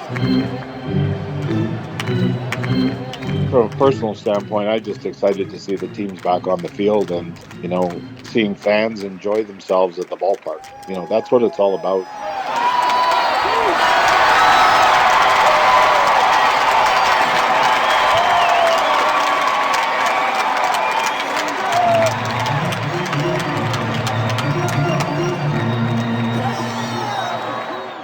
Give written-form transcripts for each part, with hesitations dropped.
From a personal standpoint, I'm just excited to see the teams back on the field and, seeing fans enjoy themselves at the ballpark. That's what it's all about.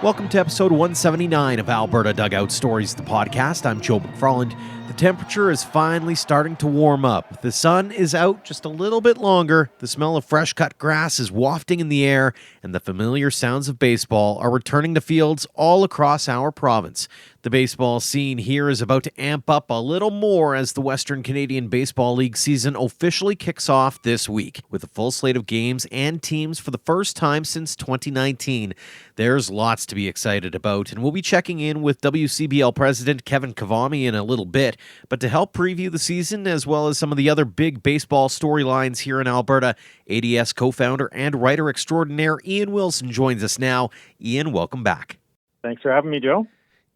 Welcome to episode 179 of Alberta Dugout Stories, the podcast. I'm Joe McFarland. The temperature is finally starting to warm up. The sun is out just a little bit longer. The smell of fresh cut grass is wafting in the air, and the familiar sounds of baseball are returning to fields all across our province. The baseball scene here is about to amp up a little more as the Western Canadian Baseball League season officially kicks off this week. With a full slate of games and teams for the first time since 2019, there's lots to be excited about, and we'll be checking in with WCBL President Kevin Kvamme in a little bit. But to help preview the season, as well as some of the other big baseball storylines here in Alberta, ADS co-founder and writer extraordinaire Ian Wilson joins us now. Ian, welcome back. Thanks for having me, Joe.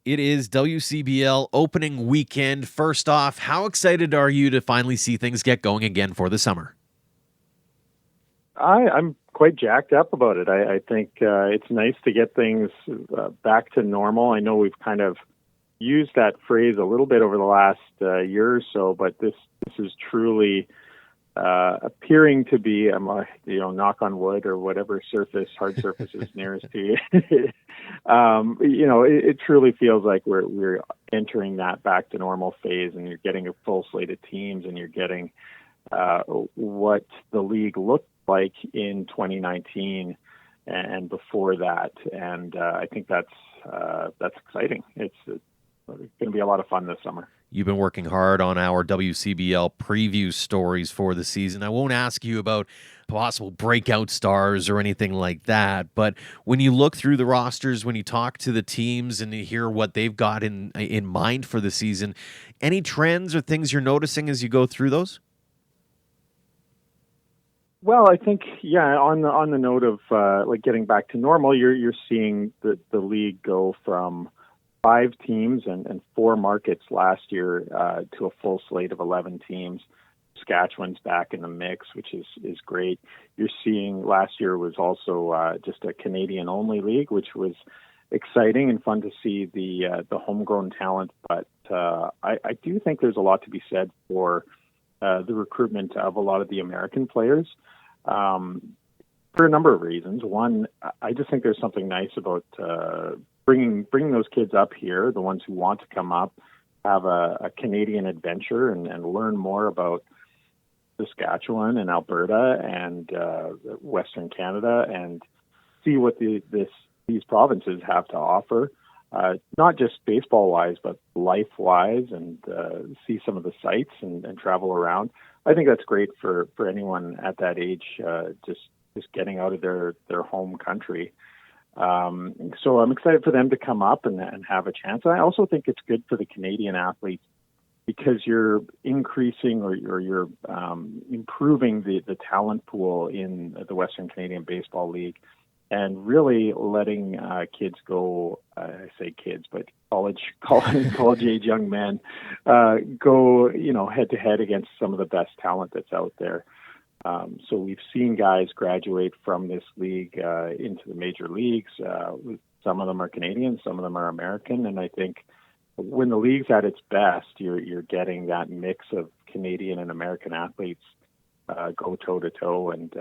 It is WCBL opening weekend. First off, how excited are you to finally see things get going again for the summer? I'm quite jacked up about it. I think it's nice to get things back to normal. I know we've kind of used that phrase a little bit over the last year or so, but this is truly appearing to be, knock on wood or whatever hard surface is nearest to you. It truly feels like we're entering that back to normal phase, and you're getting a full slate of teams, and you're getting what the league looked like in 2019 and before that. And I think that's exciting. It's going to be a lot of fun this summer. You've been working hard on our WCBL preview stories for the season. I won't ask you about possible breakout stars or anything like that, but when you look through the rosters, when you talk to the teams and you hear what they've got in mind for the season, any trends or things you're noticing as you go through those? Well, I think, on the note of getting back to normal, you're seeing the league go from 5 teams and 4 markets last year to a full slate of 11 teams. Saskatchewan's back in the mix, which is great. You're seeing last year was also just a Canadian-only league, which was exciting and fun to see the homegrown talent. But I do think there's a lot to be said for the recruitment of a lot of the American players for a number of reasons. One, I just think there's something nice about bringing those kids up here, the ones who want to come up, have a Canadian adventure and learn more about Saskatchewan and Alberta and Western Canada, and see what these provinces have to offer, not just baseball-wise, but life-wise, and see some of the sights and travel around. I think that's great for anyone at that age, just getting out of their home country. So I'm excited for them to come up and have a chance. And I also think it's good for the Canadian athletes because you're increasing or you're improving the talent pool in the Western Canadian Baseball League, and really letting kids go. I say kids, but college age young men go head to head against some of the best talent that's out there. So we've seen guys graduate from this league into the major leagues. Some of them are Canadian, some of them are American, and I think when the league's at its best, you're getting that mix of Canadian and American athletes go toe to toe, and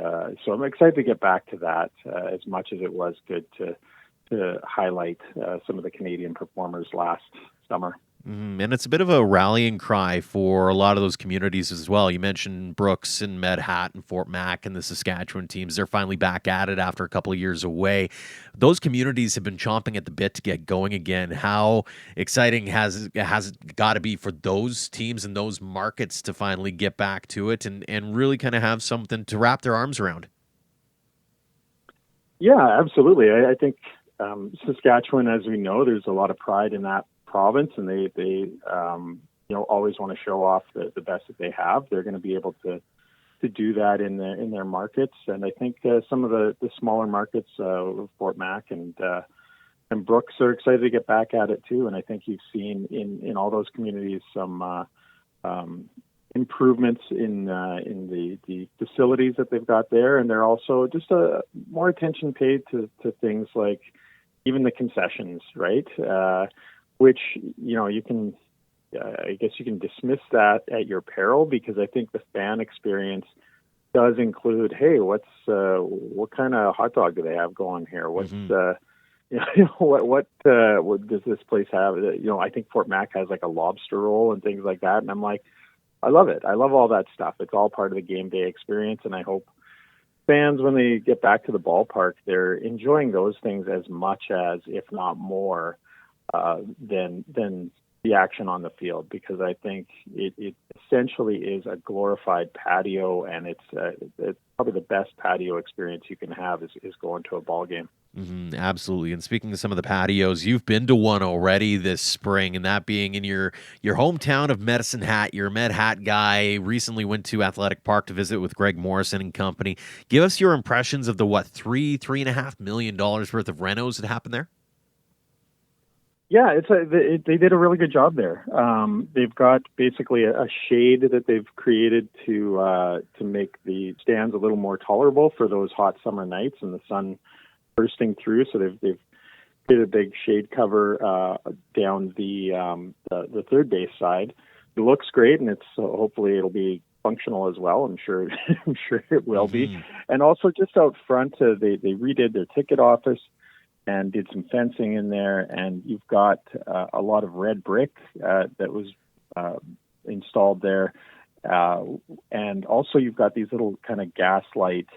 so I'm excited to get back to that. As much as it was good to highlight some of the Canadian performers last summer. And it's a bit of a rallying cry for a lot of those communities as well. You mentioned Brooks and Medhat and Fort Mac and the Saskatchewan teams. They're finally back at it after a couple of years away. Those communities have been chomping at the bit to get going again. How exciting has it got to be for those teams and those markets to finally get back to it and really kind of have something to wrap their arms around? Yeah, absolutely. I think Saskatchewan, as we know, there's a lot of pride in that province, and they always want to show off the best that they have. They're going to be able to do that in their markets, and I think some of the smaller markets, Fort Mac and Brooks are excited to get back at it too. And I think you've seen in all those communities some improvements in the facilities that they've got there, and they're also just more attention paid to things like even the concessions, right? Which you can, I guess you can dismiss that at your peril, because I think the fan experience does include, hey, what kind of hot dog do they have going here? What's what does this place have? I think Fort Mac has like a lobster roll and things like that, and I'm like, I love it. I love all that stuff. It's all part of the game day experience, and I hope fans, when they get back to the ballpark, they're enjoying those things as much as, if not more, than the action on the field, because I think it essentially is a glorified patio, and it's probably the best patio experience you can have is going to a ball game. Mm-hmm, absolutely. And speaking of some of the patios, you've been to one already this spring, and that being in your hometown of Medicine Hat. You're a Med Hat guy. Recently went to Athletic Park to visit with Greg Morrison and company. Give us your impressions of the $3.5 million worth of renos that happened there. Yeah, they did a really good job there. They've got basically a shade that they've created to make the stands a little more tolerable for those hot summer nights and the sun bursting through. So they've created a big shade cover down the third base side. It looks great, and hopefully it'll be functional as well. I'm sure it will be. And also just out front, they redid their ticket office and did some fencing in there, and you've got a lot of red brick that was installed there, and also you've got these little kind of gaslight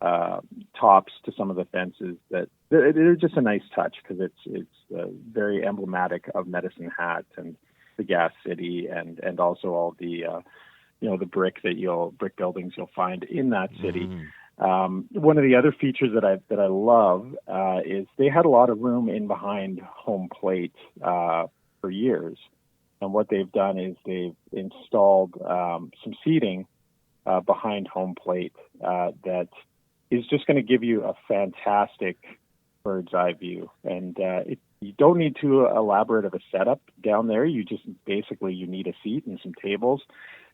tops to some of the fences that they're just a nice touch, because it's very emblematic of Medicine Hat and the Gas City, and also all the the brick buildings you'll find in that city. One of the other features that I love is they had a lot of room in behind home plate for years, and what they've done is they've installed some seating behind home plate that is just going to give you a fantastic bird's eye view. And you don't need too elaborate of a setup down there. You just basically you need a seat and some tables,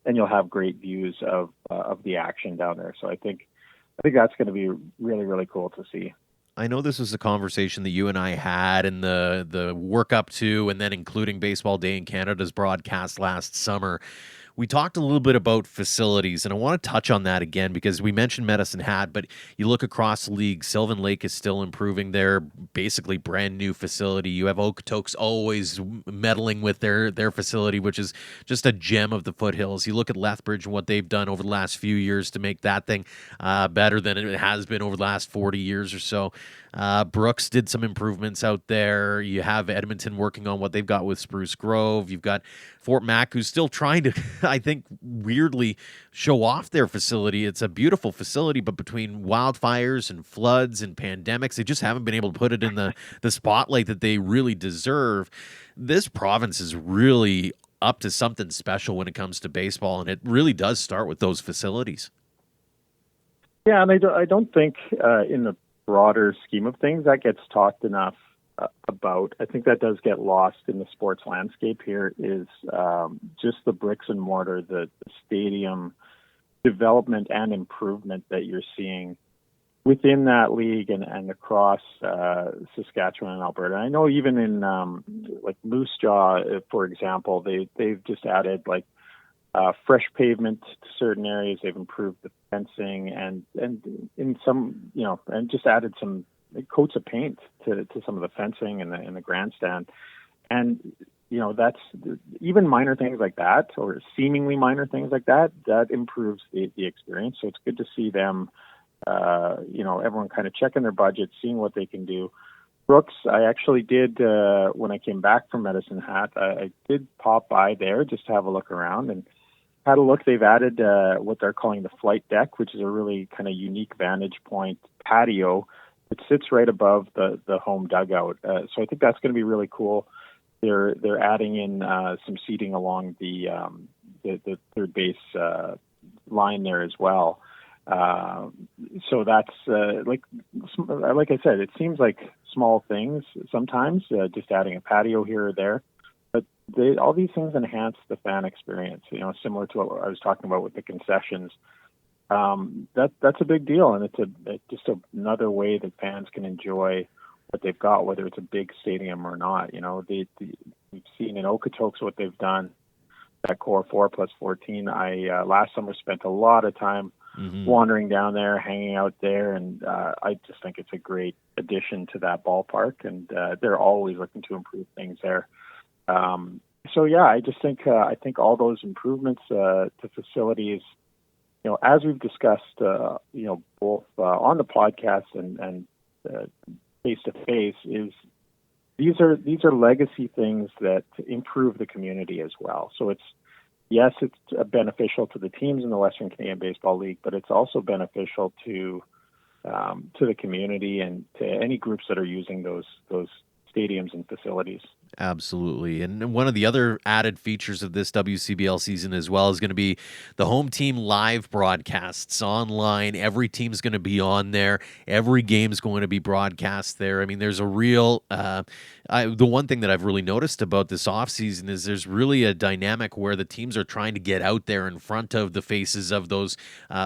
and you'll have great views of the action down there. So I think that's going to be really, really cool to see. I know this was a conversation that you and I had in the work up to, and then including Baseball Day in Canada's broadcast last summer. We talked a little bit about facilities, and I want to touch on that again because we mentioned Medicine Hat, but you look across the league, Sylvan Lake is still improving their basically brand new facility. You have Okotoks always meddling with their facility, which is just a gem of the foothills. You look at Lethbridge and what they've done over the last few years to make that thing better than it has been over the last 40 years or so. Brooks did some improvements out there. You have Edmonton working on what they've got with Spruce Grove. You've got Fort Mac, who's still trying to, I think, weirdly show off their facility. It's a beautiful facility, but between wildfires and floods and pandemics, they just haven't been able to put it in the spotlight that they really deserve. This province is really up to something special when it comes to baseball, and it really does start with those facilities. Yeah, and I don't think in the broader scheme of things that gets talked enough about. I think that does get lost in the sports landscape here, is just the bricks and mortar, the stadium development and improvement that you're seeing within that league and across Saskatchewan and Alberta. I know even in like Moose Jaw, for example, they've just added like fresh pavement to certain areas. They've improved the fencing and in some, and just added some coats of paint to some of the fencing and the grandstand. And, that's even minor things like that, or seemingly minor things like that improves the experience. So it's good to see them, everyone kind of checking their budget, seeing what they can do. Brooks, I actually did, when I came back from Medicine Hat, I did pop by there just to have a look around and had a look. They've added what they're calling the flight deck, which is a really kind of unique vantage point patio. It sits right above the home dugout. So I think that's going to be really cool. They're adding in some seating along the third base line there as well. So that's like I said, it seems like small things sometimes, just adding a patio here or there, but all these things enhance the fan experience. Similar to what I was talking about with the concessions. That's a big deal, and it's just another way that fans can enjoy what they've got, whether it's a big stadium or not. We've seen in Okotoks what they've done. That Core 4+14. I last summer spent a lot of time wandering down there, hanging out there, and I just think it's a great addition to that ballpark, and they're always looking to improve things there. So yeah, I just think I think all those improvements to facilities, as we've discussed, both on the podcast and face to face, is these are legacy things that improve the community as well. So it's beneficial to the teams in the Western Canadian Baseball League, but it's also beneficial to the community and to any groups that are using those stadiums and facilities. Absolutely. And one of the other added features of this WCBL season as well is going to be the home team live broadcasts online. Every team's going to be on there. Every game's going to be broadcast there. I mean, there's a real the one thing that I've really noticed about this offseason is there's really a dynamic where the teams are trying to get out there in front of the faces of those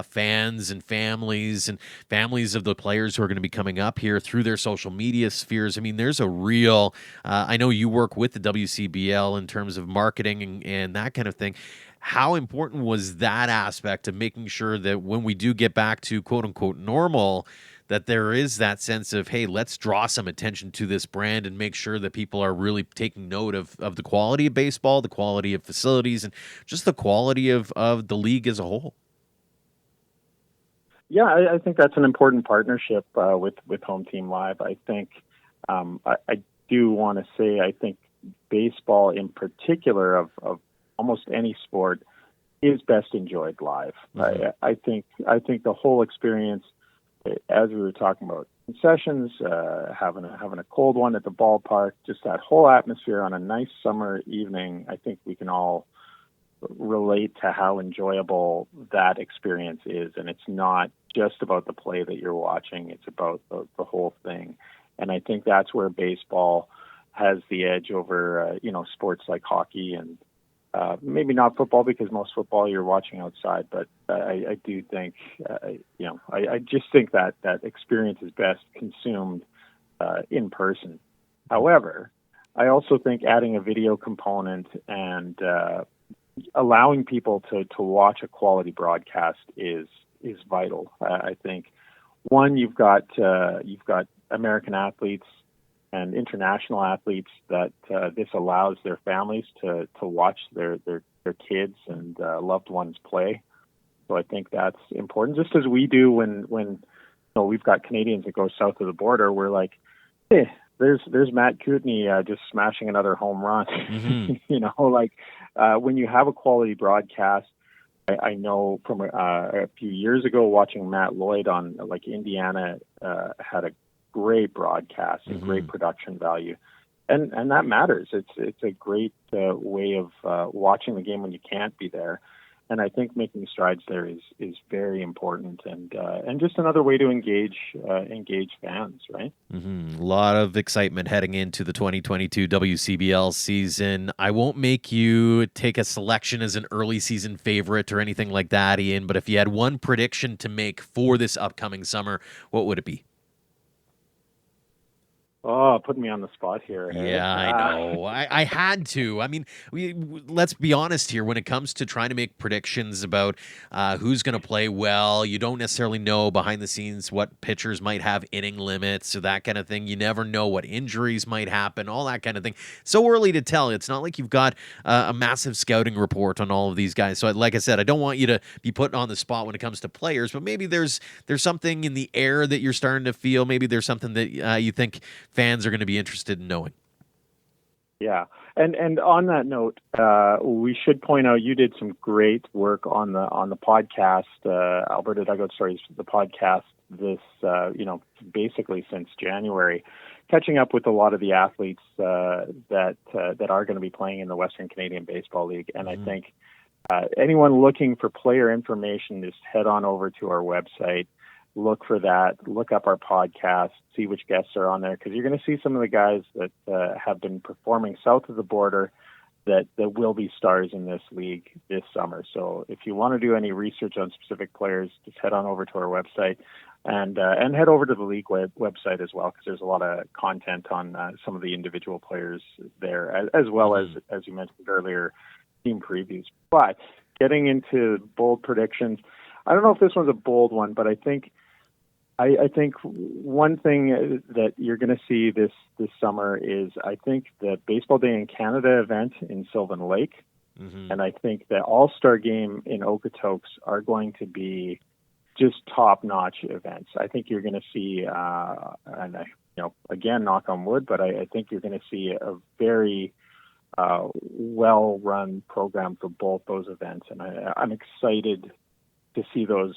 fans and families of the players who are going to be coming up here through their social media spheres. I mean, there's a real I know you work with the WCBL in terms of marketing and that kind of thing. How important was that aspect of making sure that when we do get back to quote unquote normal, that there is that sense of, hey, let's draw some attention to this brand and make sure that people are really taking note of the quality of baseball, the quality of facilities, and just the quality of the league as a whole? Yeah, I think that's an important partnership with Home Team Live. I think I do want to say I think baseball in particular of almost any sport is best enjoyed live. Mm-hmm. I think the whole experience, as we were talking about concessions, having a cold one at the ballpark, just that whole atmosphere on a nice summer evening, I think we can all relate to how enjoyable that experience is. And it's not just about the play that you're watching, it's about the whole thing. And I think that's where baseball has the edge over, sports like hockey and maybe not football, because most football you're watching outside. But I do think, I just think that experience is best consumed in person. However, I also think adding a video component and allowing people to watch a quality broadcast is vital. I think one, you've got American athletes and international athletes that this allows their families to watch their kids and loved ones play. So I think that's important. Just as we do when we've got Canadians that go south of the border, we're like, hey, there's Matt Kootenay just smashing another home run. Mm-hmm. When you have a quality broadcast, I know from a few years ago watching Matt Lloyd on Indiana had a great broadcast and mm-hmm. great production value, and that matters. It's a great way of watching the game when you can't be there, and I think making strides there is very important and just another way to engage fans, right? Mm-hmm. A lot of excitement heading into the 2022 WCBL season. I won't make you take a selection as an early season favorite or anything like that, Ian, but if you had one prediction to make for this upcoming summer, what would it be? Oh, putting me on the spot here. Yeah, I know. I had to. I mean, let's be honest here. When it comes to trying to make predictions about who's going to play well, you don't necessarily know behind the scenes what pitchers might have inning limits or that kind of thing. You never know what injuries might happen, all that kind of thing. So early to tell. It's not like you've got a massive scouting report on all of these guys. So like I said, I don't want you to be put on the spot when it comes to players, but maybe there's something in the air that you're starting to feel. Maybe there's something that you think fans are going to be interested in knowing. Yeah. And on that note, we should point out you did some great work on the podcast, Alberta Dugout Stories, the podcast this, basically since January, catching up with a lot of the athletes that are going to be playing in the Western Canadian Baseball League. And mm-hmm. I think anyone looking for player information, just head on over to our website, look for that, look up our podcast, see which guests are on there, because you're going to see some of the guys that have been performing south of the border that will be stars in this league this summer. So if you want to do any research on specific players, just head on over to our website and head over to the league website as well, because there's a lot of content on some of the individual players there, as well as you mentioned earlier, team previews. But getting into bold predictions, I don't know if this one's a bold one, but I think one thing that you're going to see this summer is, I think, the Baseball Day in Canada event in Sylvan Lake, and I think the All-Star Game in Okotoks are going to be just top-notch events. I think you're going to see, again, knock on wood, but I think you're going to see a very well-run program for both those events, and I'm excited to see those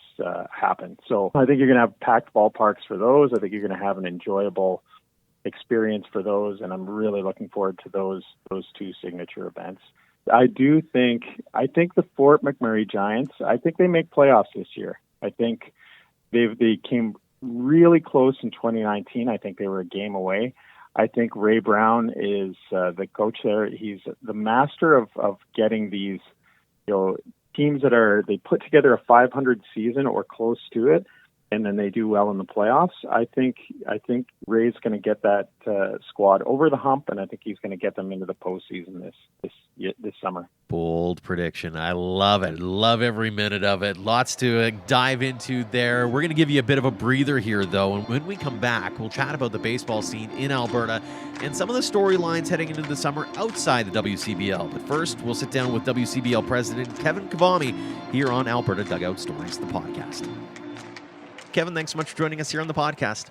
happen. So I think you're going to have packed ballparks for those. I think you're going to have an enjoyable experience for those, and I'm really looking forward to those two signature events. I think the Fort McMurray Giants, I think they make playoffs this year. I think they came really close in 2019. I think they were a game away. I think Ray Brown is the coach there. He's the master of getting these, teams they put together a 500 season or close to it, and then they do well in the playoffs. I think Ray's going to get that squad over the hump, and I think he's going to get them into the postseason this summer. Bold prediction. I love it. Love every minute of it. Lots to dive into there. We're going to give you a bit of a breather here, though, and when we come back, we'll chat about the baseball scene in Alberta and some of the storylines heading into the summer outside the WCBL. But first, we'll sit down with WCBL President Kevin Kvamme here on Alberta Dugout Stories, the podcast. Kevin, thanks so much for joining us here on the podcast.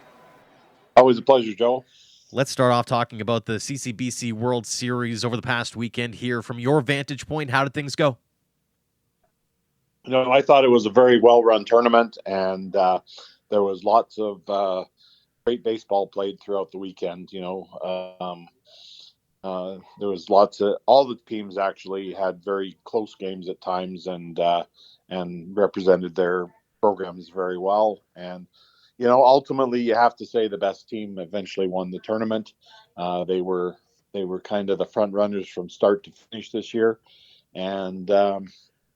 Always a pleasure, Joe. Let's start off talking about the CCBC World Series over the past weekend here. From your vantage point, how did things go? I thought it was a very well-run tournament, and there was lots of great baseball played throughout the weekend. There was all the teams actually had very close games at times, and represented their programs very well. And ultimately, you have to say the best team eventually won the tournament. They were kind of the front runners from start to finish this year, and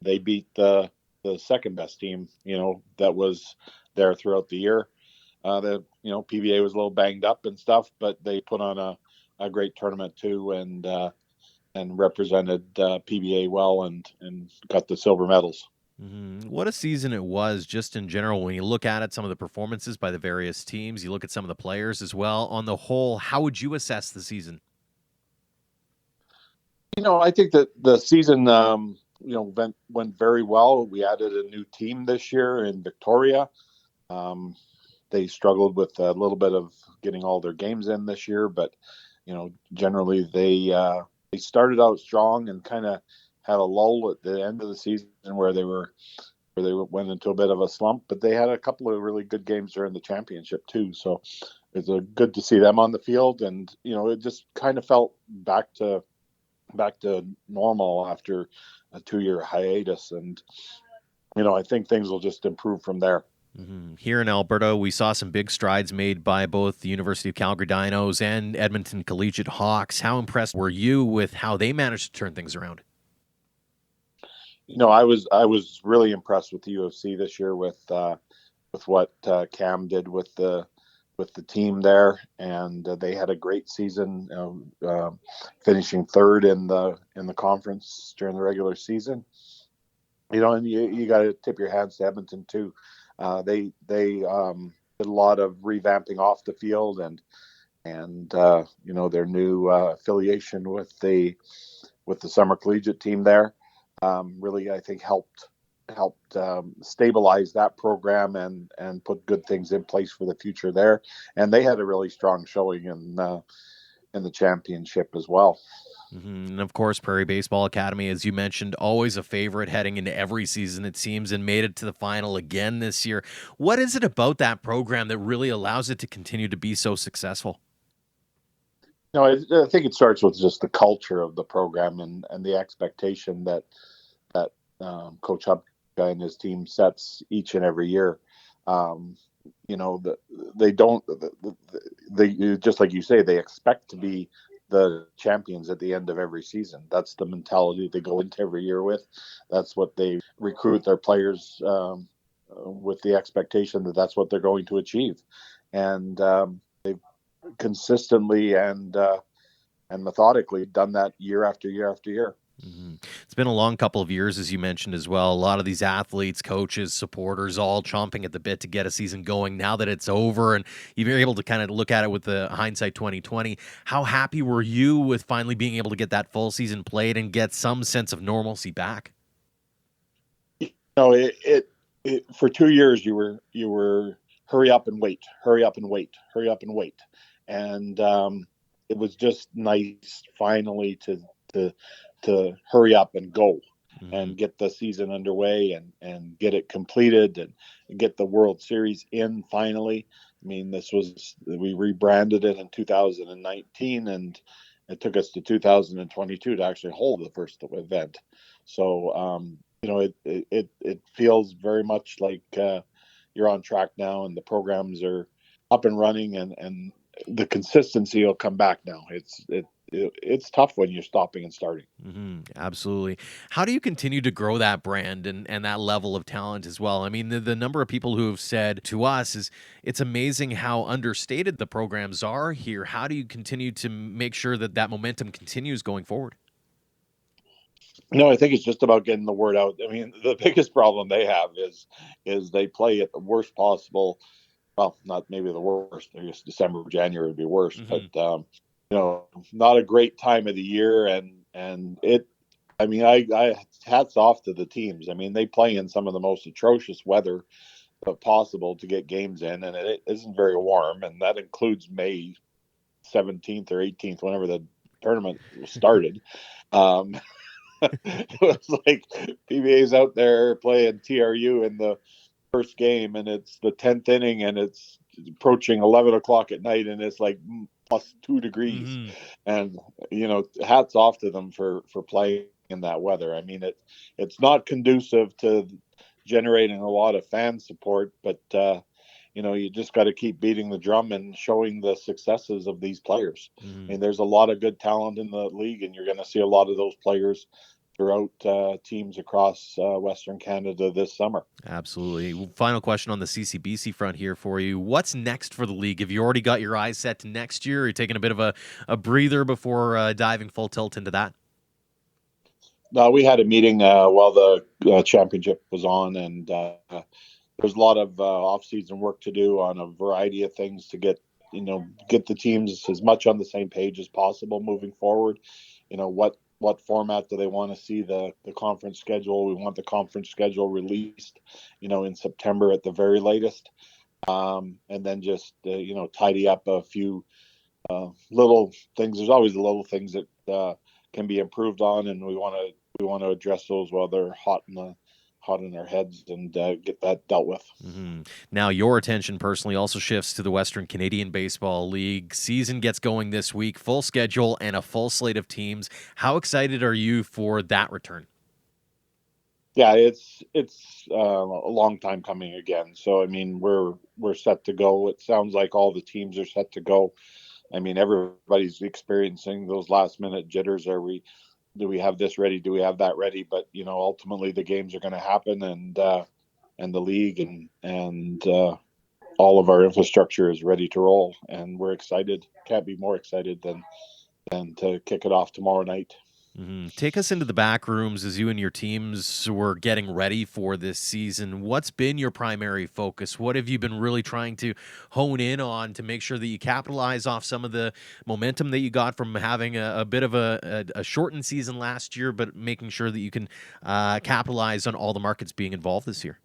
they beat the second best team, that was there throughout the year. PBA was a little banged up and stuff, but they put on a great tournament too, and represented PBA well and got the silver medals. What a season it was, just in general. When you look at it, some of the performances by the various teams, you look at some of the players as well. On the whole, how would you assess the season? I think that the season, went very well. We added a new team this year in Victoria. They struggled with a little bit of getting all their games in this year, but generally they started out strong and kind of had a lull at the end of the season where they went into a bit of a slump, but they had a couple of really good games during the championship too. So it's good to see them on the field, and it just kind of felt back to normal after a 2-year hiatus, and I think things will just improve from there. Here in Alberta, we saw some big strides made by both the University of Calgary Dinos and Edmonton Collegiate Hawks. How impressed were you with how they managed to turn things around? I was really impressed with the UFC this year with what Cam did with the team there, and they had a great season, finishing third in the conference during the regular season. And you got to tip your hats to Edmonton too. They did a lot of revamping off the field, and their new affiliation with the summer collegiate team there. Really, I think helped stabilize that program and put good things in place for the future there. And they had a really strong showing in the championship as well. And of course, Prairie Baseball Academy, as you mentioned, always a favorite heading into every season, it seems, and made it to the final again this year. What is it about that program that really allows it to continue to be so successful? I think it starts with just the culture of the program and the expectation that Coach Hupka and his team sets each and every year. They don't. They just like you say, they expect to be the champions at the end of every season. That's the mentality they go into every year with. That's what they recruit their players with, the expectation that that's what they're going to achieve, and they've consistently and methodically done that year after year after year. Mm-hmm. It's been a long couple of years, as you mentioned as well. A lot of these athletes, coaches, supporters, all chomping at the bit to get a season going now that it's over, and you're able to kind of look at it with the hindsight 2020. How happy were you with finally being able to get that full season played and get some sense of normalcy back? No, it for 2 years you were hurry up and wait, hurry up and wait, hurry up and wait, and it was just nice finally to hurry up and go and get the season underway and get it completed and get the World Series in finally. I mean, we rebranded it in 2019, and it took us to 2022 to actually hold the first event. So, it feels very much like you're on track now, and the programs are up and running, and the consistency will come back now. It's tough when you're stopping and starting. Mm-hmm, absolutely. How do you continue to grow that brand and that level of talent as well? I mean, the number of people who have said to us is it's amazing how understated the programs are here. How do you continue to make sure that momentum continues going forward? No, I think it's just about getting the word out. I mean, the biggest problem they have is they play at the worst possible. Well, not maybe the worst. I guess December, January would be worse, but not a great time of the year, and it. I mean, I hats off to the teams. I mean, they play in some of the most atrocious weather possible to get games in, and it isn't very warm, and that includes May 17th or 18th, whenever the tournament started. It was like PBA's out there playing TRU in the first game, and it's the 10th inning, and it's approaching 11 o'clock at night, and it's like plus 2 degrees. Mm-hmm. And hats off to them for playing in that weather. I mean, it's not conducive to generating a lot of fan support, but you just got to keep beating the drum and showing the successes of these players. Mm-hmm. I mean, there's a lot of good talent in the league, and you're going to see a lot of those players throughout teams across Western Canada this summer. Absolutely. Final question on the CCBC front here for you. What's next for the league? Have you already got your eyes set to next year? Are you taking a bit of a breather before diving full tilt into that? No, we had a meeting while the championship was on, and there's a lot of off-season work to do on a variety of things to get the teams as much on the same page as possible moving forward. What format do they want to see the conference schedule? We want the conference schedule released, in September at the very latest, and then just tidy up a few little things. There's always the little things that can be improved on, and we want to address those while they're hot in their heads and get that dealt with. Mm-hmm. Now, your attention personally also shifts to the Western Canadian Baseball League. Season gets going this week, full schedule and a full slate of teams. How excited are you for that return? Yeah, it's a long time coming again. So I mean, we're set to go. It sounds like all the teams are set to go. I mean, everybody's experiencing those last minute jitters. Do we have this ready? Do we have that ready? But ultimately the games are going to happen, and the league and all of our infrastructure is ready to roll, and we're excited. Can't be more excited than to kick it off tomorrow night. Mm-hmm. Take us into the back rooms as you and your teams were getting ready for this season. What's been your primary focus? What have you been really trying to hone in on to make sure that you capitalize off some of the momentum that you got from having a bit of a shortened season last year, but making sure that you can capitalize on all the markets being involved this year?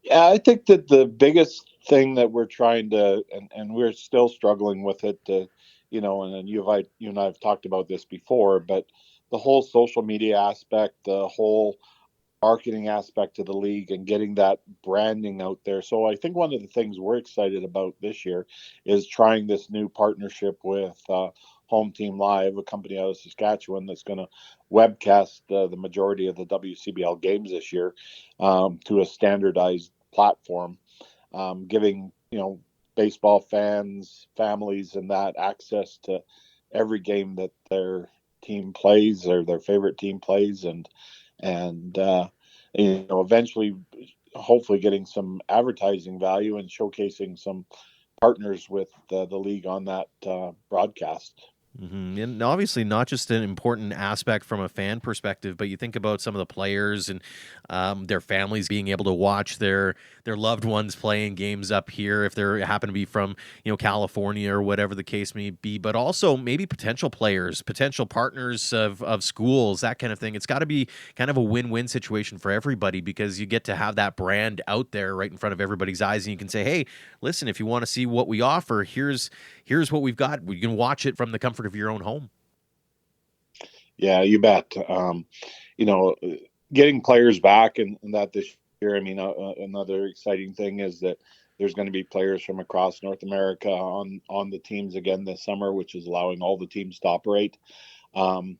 Yeah, I think that the biggest thing that we're trying to, and we're still struggling with it, and then you and I have talked about this before, but the whole social media aspect, the whole marketing aspect of the league and getting that branding out there. So I think one of the things we're excited about this year is trying this new partnership with Home Team Live, a company out of Saskatchewan that's going to webcast the majority of the WCBL games this year to a standardized platform, giving baseball fans, families, and that access to every game that their team plays or their favorite team plays, and eventually, hopefully, getting some advertising value and showcasing some partners with the league on that broadcast. Mm-hmm. And obviously not just an important aspect from a fan perspective, but you think about some of the players and their families being able to watch their loved ones playing games up here if they happen to be from California or whatever the case may be, but also maybe potential players, potential partners of schools, that kind of thing. It's got to be kind of a win-win situation for everybody because you get to have that brand out there right in front of everybody's eyes, and you can say, hey, listen, if you want to see what we offer, here's what we've got. You can watch it from the comfort of your own home. Yeah, you bet. Getting players back and that this year, another exciting thing is that there's going to be players from across North America on the teams again this summer, which is allowing all the teams to operate. That's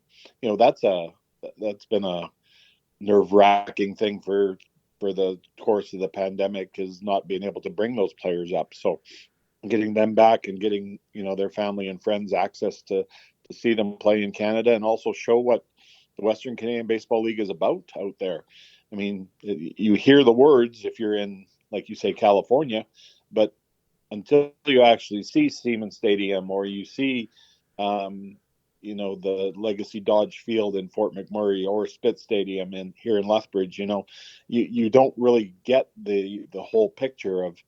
been a nerve-wracking thing for the course of the pandemic, is not being able to bring those players up. So getting them back and getting their family and friends access to see them play in Canada and also show what the Western Canadian Baseball League is about out there. I mean, you hear the words if you're in, like you say, California, but until you actually see Siemens Stadium or you see the Legacy Dodge Field in Fort McMurray or Spitz Stadium here in Lethbridge, you don't really get the whole picture of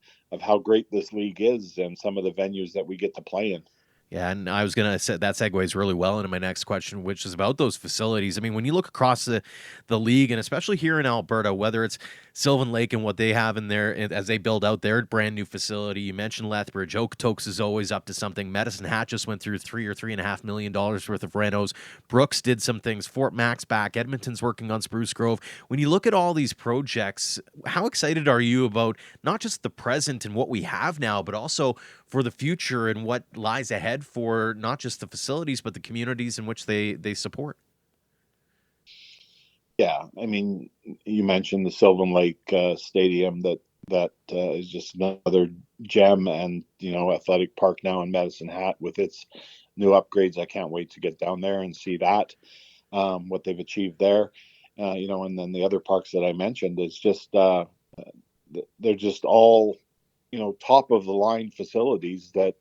how great this league is and some of the venues that we get to play in. Yeah, and I was going to say that segues really well into my next question, which is about those facilities. I mean, when you look across the league, and especially here in Alberta, whether it's Sylvan Lake and what they have in there as they build out their brand new facility, you mentioned Lethbridge, Okotoks is always up to something. Medicine Hat just went through $3 or $3.5 million worth of renos. Brooks did some things. Fort Mac's back. Edmonton's working on Spruce Grove. When you look at all these projects, how excited are you about not just the present and what we have now, but also for the future and what lies ahead for not just the facilities, but the communities in which they support? Yeah, I mean, you mentioned the Sylvan Lake Stadium that is just another gem, and Athletic Park now in Medicine Hat with its new upgrades. I can't wait to get down there and see that what they've achieved there. And then the other parks that I mentioned is just they're just all top of the line facilities that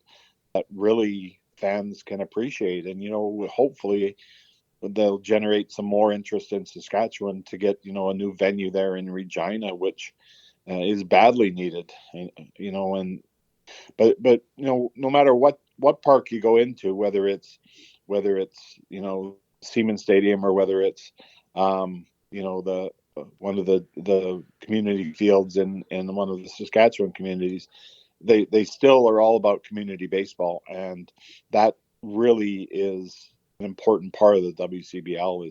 really fans can appreciate, and hopefully they'll generate some more interest in Saskatchewan to get a new venue there in Regina, which is badly needed. But no matter what park you go into, whether it's Siemens Stadium or whether it's the one of the community fields in one of the Saskatchewan communities, they still are all about community baseball, and that really is an important part of the WCBL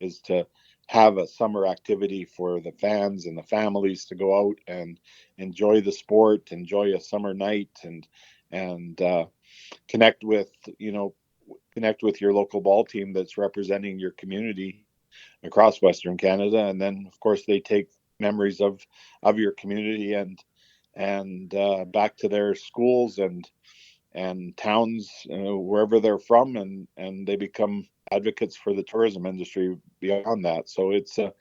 is to have a summer activity for the fans and the families to go out and enjoy the sport, enjoy a summer night, and connect with your local ball team that's representing your community across Western Canada. And then of course they take memories of your community and back to their schools and towns, wherever they're from, and they become advocates for the tourism industry beyond that. So it's a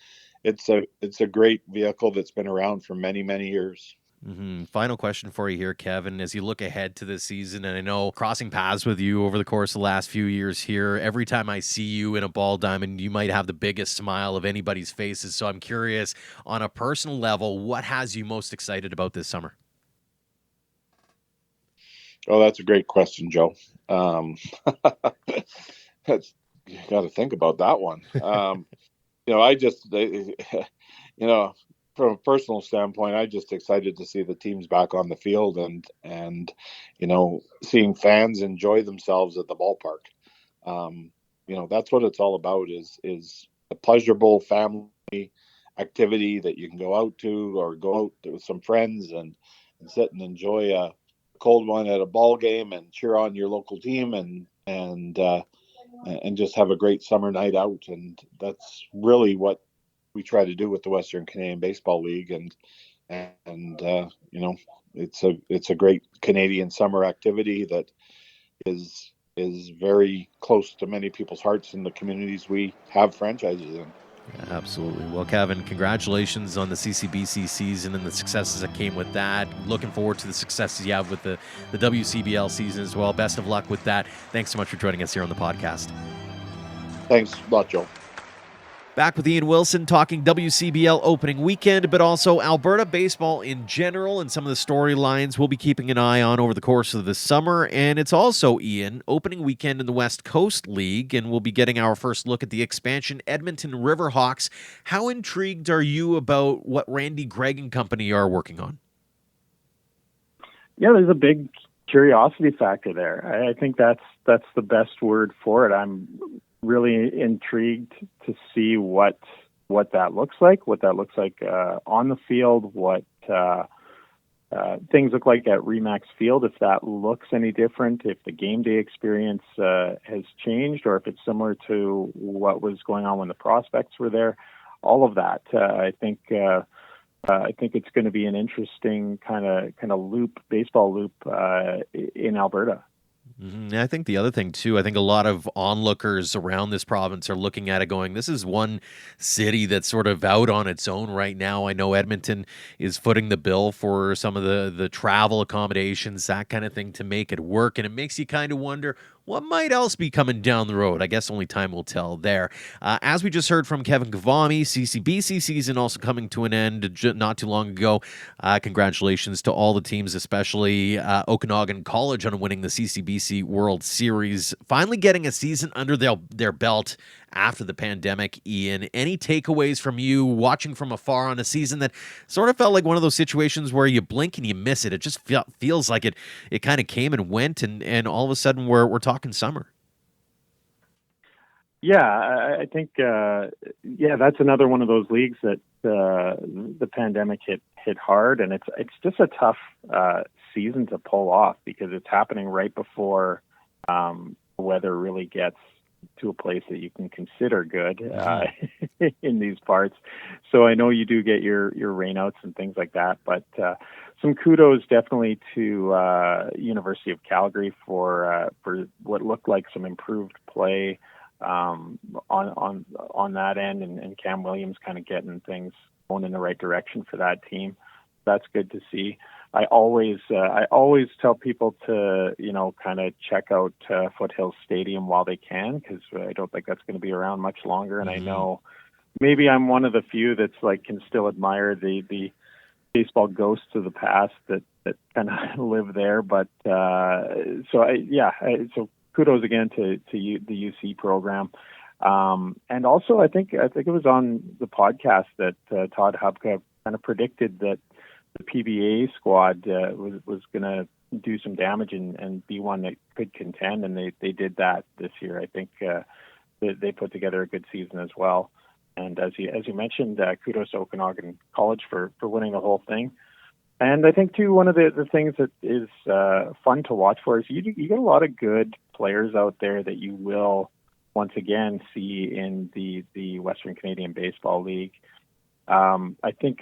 great vehicle that's been around for many, many years. Mm-hmm. Final question for you here, Kevin. As you look ahead to this season, and I know crossing paths with you over the course of the last few years here, every time I see you in a ball diamond, you might have the biggest smile of anybody's faces. So I'm curious, on a personal level, what has you most excited about this summer? Oh, that's a great question, Joe. That's, you got to think about that one. I just, from a personal standpoint, I just excited to see the teams back on the field and seeing fans enjoy themselves at the ballpark. That's what it's all about is a pleasurable family activity that you can go out to, or go out with some friends and sit and enjoy a cold one at a ball game and cheer on your local team and just have a great summer night out. And that's really what we try to do with the Western Canadian Baseball League. And it's a great Canadian summer activity that is very close to many people's hearts in the communities we have franchises in. Absolutely. Well, Kevin, congratulations on the CCBC season and the successes that came with that. Looking forward to the successes you have with the WCBL season as well. Best of luck with that. Thanks so much for joining us here on the podcast. Thanks a lot, Joe. Back with Ian Wilson talking WCBL opening weekend, but also Alberta baseball in general and some of the storylines we'll be keeping an eye on over the course of the summer. And it's also, Ian, opening weekend in the West Coast League, and we'll be getting our first look at the expansion Edmonton Riverhawks. How intrigued are you about what Randy Gregg and company are working on? Yeah, there's a big curiosity factor there. I think that's the best word for it. I'm really intrigued to see what that looks like on the field, what things look like at Remax Field, if that looks any different, if the game day experience has changed, or if it's similar to what was going on when the prospects were there. All of that, I think it's going to be an interesting kind of baseball loop in Alberta. Mm-hmm. I think the other thing, too, I think a lot of onlookers around this province are looking at it going, this is one city that's sort of out on its own right now. I know Edmonton is footing the bill for some of the travel accommodations, that kind of thing, to make it work. And it makes you kind of wonder, what might else be coming down the road? I guess only time will tell there. As we just heard from Kevin Gavami, CCBC season also coming to an end not too long ago. Congratulations to all the teams, especially Okanagan College, on winning the CCBC World Series. Finally getting a season under their belt after the pandemic. Ian, any takeaways from you watching from afar on a season that sort of felt like one of those situations where you blink and you miss it? It just feels like it kind of came and went, and all of a sudden we're talking summer. Yeah, I think that's another one of those leagues that the pandemic hit hard, and it's just a tough season to pull off because it's happening right before weather really gets to a place that you can consider good in these parts. So I know you do get your rainouts and things like that, but some kudos definitely to University of Calgary for what looked like some improved play on that end, and Cam Williams kind of getting things going in the right direction for that team. That's good to see. I always tell people to, kind of check out Foothills Stadium while they can, because I don't think that's going to be around much longer. And I know maybe I'm one of the few that's can still admire the baseball ghosts of the past that kind of live there. But so kudos again to the UC program. And also I think it was on the podcast that Todd Hubka kind of predicted that the PBA squad was going to do some damage and be one that could contend, and they did that this year. I think they put together a good season as well. And as you mentioned, kudos to Okanagan College for winning the whole thing. And I think too, one of the things that is fun to watch for is you get a lot of good players out there that you will once again see in the Western Canadian Baseball League. I think,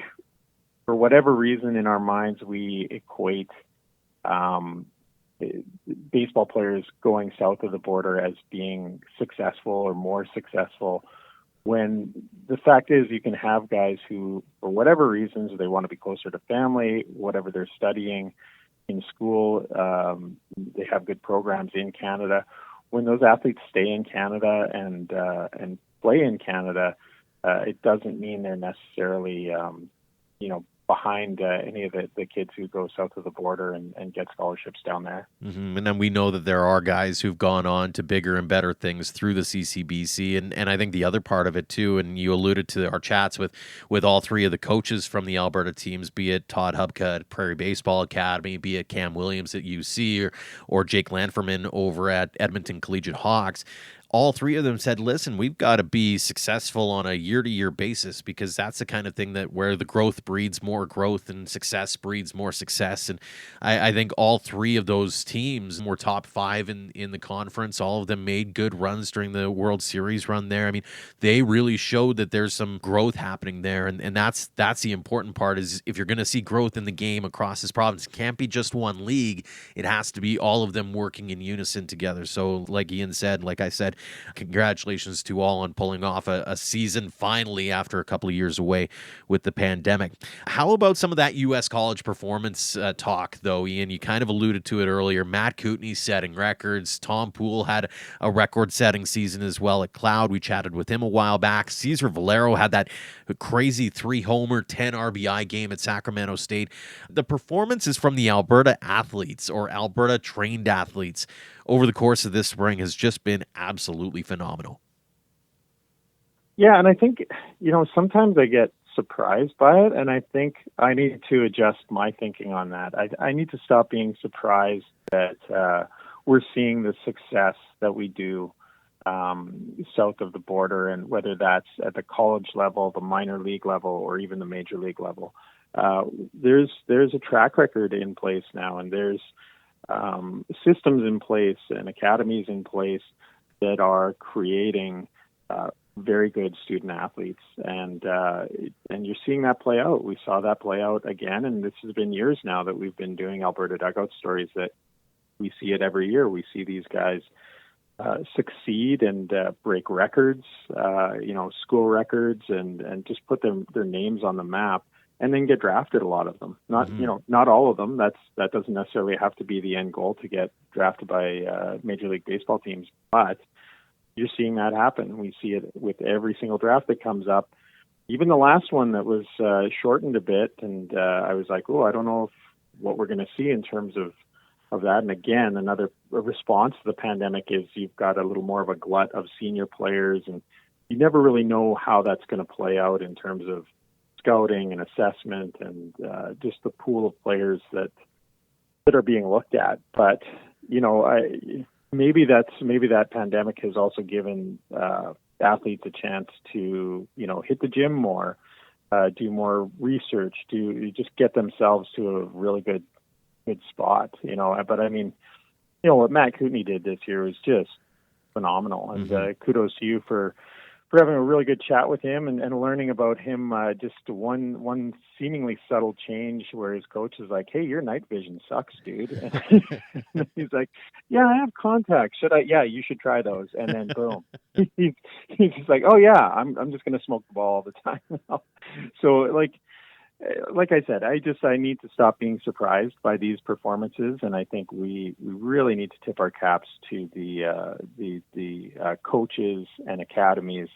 for whatever reason in our minds, we equate baseball players going south of the border as being successful or more successful, when the fact is you can have guys who, for whatever reasons, they want to be closer to family, whatever they're studying in school, they have good programs in Canada. When those athletes stay in Canada and play in Canada, it doesn't mean they're necessarily behind any of the kids who go south of the border and get scholarships down there. Mm-hmm. And then we know that there are guys who've gone on to bigger and better things through the CCBC. And I think the other part of it too, and you alluded to our chats with all three of the coaches from the Alberta teams, be it Todd Hubka at Prairie Baseball Academy, be it Cam Williams at UC, or Jake Lanferman over at Edmonton Collegiate Hawks. all three of them said, listen, we've got to be successful on a year-to-year basis, because that's the kind of thing that where the growth breeds more growth and success breeds more success. And I think all three of those teams were top five in the conference. All of them made good runs during the World Series run there. I mean, they really showed that there's some growth happening there. And that's the important part, is if you're going to see growth in the game across this province, it can't be just one league. It has to be all of them working in unison together. So like Ian said, like I said, congratulations to all on pulling off a season finally after a couple of years away with the pandemic. How about some of that U.S. college performance talk, though, Ian? You kind of alluded to it earlier. Matt Kootenay setting records. Tom Poole had a record-setting season as well at Cloud. We chatted with him a while back. Cesar Valero had that crazy 3-homer, 10 RBI game at Sacramento State. The performances from the Alberta athletes, or Alberta-trained athletes, over the course of this spring has just been absolutely phenomenal. Yeah, and I think, sometimes I get surprised by it, and I think I need to adjust my thinking on that. I need to stop being surprised that we're seeing the success that we do south of the border, and whether that's at the college level, the minor league level, or even the major league level. There's a track record in place now, and there's systems in place and academies in place that are creating very good student athletes, and you're seeing that play out. We saw that play out again, and this has been years now that we've been doing Alberta Dugout Stories, that we see it every year. We see these guys succeed and break records, school records, and just put their names on the map, and then get drafted. A lot of them, not all of them. That doesn't necessarily have to be the end goal, to get drafted by Major League Baseball teams, but you're seeing that happen. We see it with every single draft that comes up. Even the last one that was shortened a bit, and I was like, I don't know what we're going to see in terms of that. And again, another response to the pandemic is you've got a little more of a glut of senior players, and you never really know how that's going to play out in terms of scouting and assessment, and just the pool of players that are being looked at. But maybe that pandemic has also given athletes a chance to hit the gym more, do more research, to just get themselves to a really good spot. But I mean, what Matt Kootenay did this year was just phenomenal, and kudos to you for having a really good chat with him, and learning about him. Just one seemingly subtle change where his coach is like, "Hey, your night vision sucks, dude." And he's like, "Yeah, I have contacts. Should I? Yeah, you should try those." And then boom, he's just like, "Oh yeah, I'm just gonna smoke the ball all the time now." So like I said, I need to stop being surprised by these performances, and I think we really need to tip our caps to the coaches and academies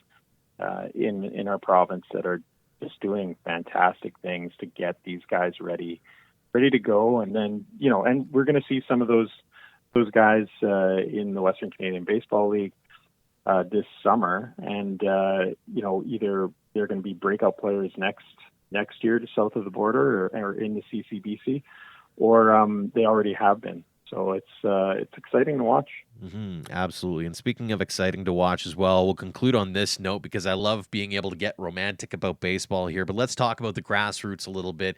in our province that are just doing fantastic things to get these guys ready to go. And then and we're going to see some of those guys in the Western Canadian Baseball League this summer, and either they're going to be breakout players next year to south of the border, or in the CCBC, or they already have been. So it's exciting to watch. Absolutely. And speaking of exciting to watch as well, we'll conclude on this note, because I love being able to get romantic about baseball here. But let's talk about the grassroots a little bit.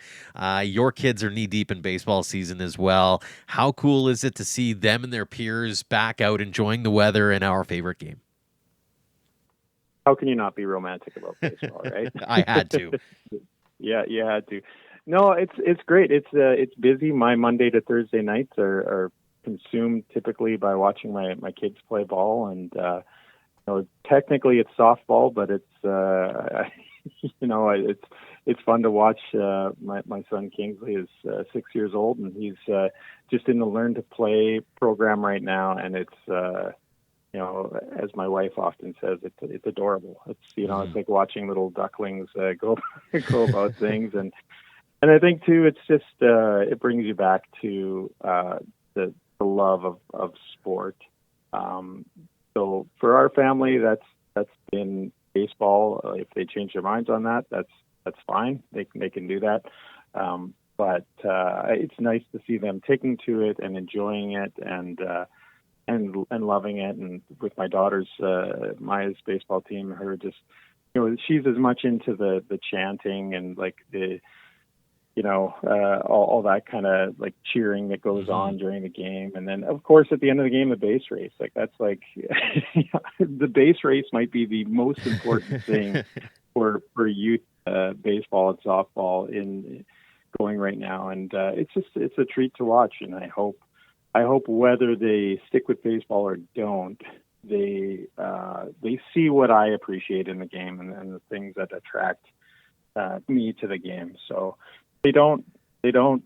Your kids are knee deep in baseball season as well. How cool is it to see them and their peers back out enjoying the weather and our favorite game? How can you not be romantic about baseball, right? I had to. Yeah, you had to. No, it's great. It's busy. My Monday to Thursday nights are consumed typically by watching my kids play ball, and technically it's softball, but it's it's fun to watch. My son Kingsley is 6 years old, and he's just in the Learn to Play program right now, and it's as my wife often says, it's adorable. It's it's like watching little ducklings go about things, and I think too, it's just it brings you back to the love of sport. So for our family, that's been baseball. If they change their minds on that, that's fine. They can do that. But it's nice to see them taking to it and enjoying it, and and loving it. And with my daughter's Maya's baseball team, her just, she's as much into the chanting and like the, all that kind of like cheering that goes on during the game. And then of course at the end of the game, the base race, like that's like the base race might be the most important thing for youth baseball and softball in going right now. And it's a treat to watch. And I hope whether they stick with baseball or don't, they see what I appreciate in the game and the things that attract me to the game. So they don't,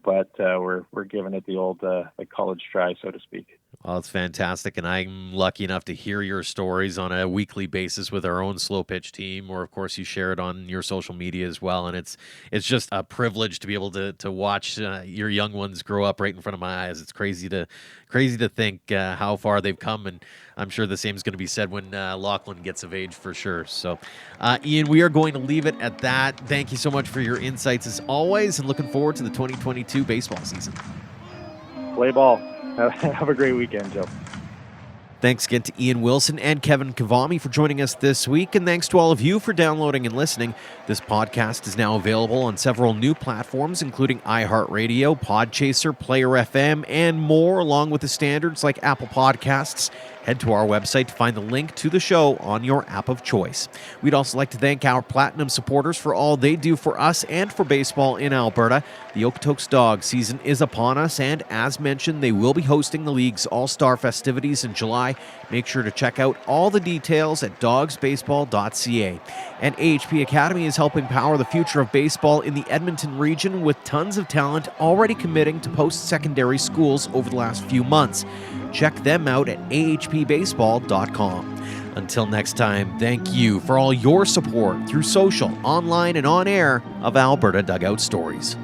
but we're giving it the old like college try, so to speak. Well, it's fantastic, and I'm lucky enough to hear your stories on a weekly basis with our own Slow Pitch team, or of course you share it on your social media as well. And it's just a privilege to be able to watch your young ones grow up right in front of my eyes. It's crazy to think how far they've come, and I'm sure the same is going to be said when Lachlan gets of age for sure. So, Ian, we are going to leave it at that. Thank you so much for your insights as always, and looking forward to the 2022 baseball season. Play ball. Have a great weekend, Joe. Thanks again to Ian Wilson and Kevin Kavami for joining us this week, and thanks to all of you for downloading and listening. This podcast is now available on several new platforms, including iHeartRadio, Podchaser, Player FM, and more, along with the standards like Apple Podcasts. Head to our website to find the link to the show on your app of choice. We'd also like to thank our Platinum supporters for all they do for us and for baseball in Alberta. The Okotoks Dogs season is upon us, and as mentioned, they will be hosting the league's All-Star festivities in July. Make sure to check out all the details at dogsbaseball.ca. And AHP Academy is helping power the future of baseball in the Edmonton region with tons of talent already committing to post-secondary schools over the last few months. Check them out at ahpbaseball.com. Until next time, thank you for all your support through social, online, and on air of Alberta Dugout Stories.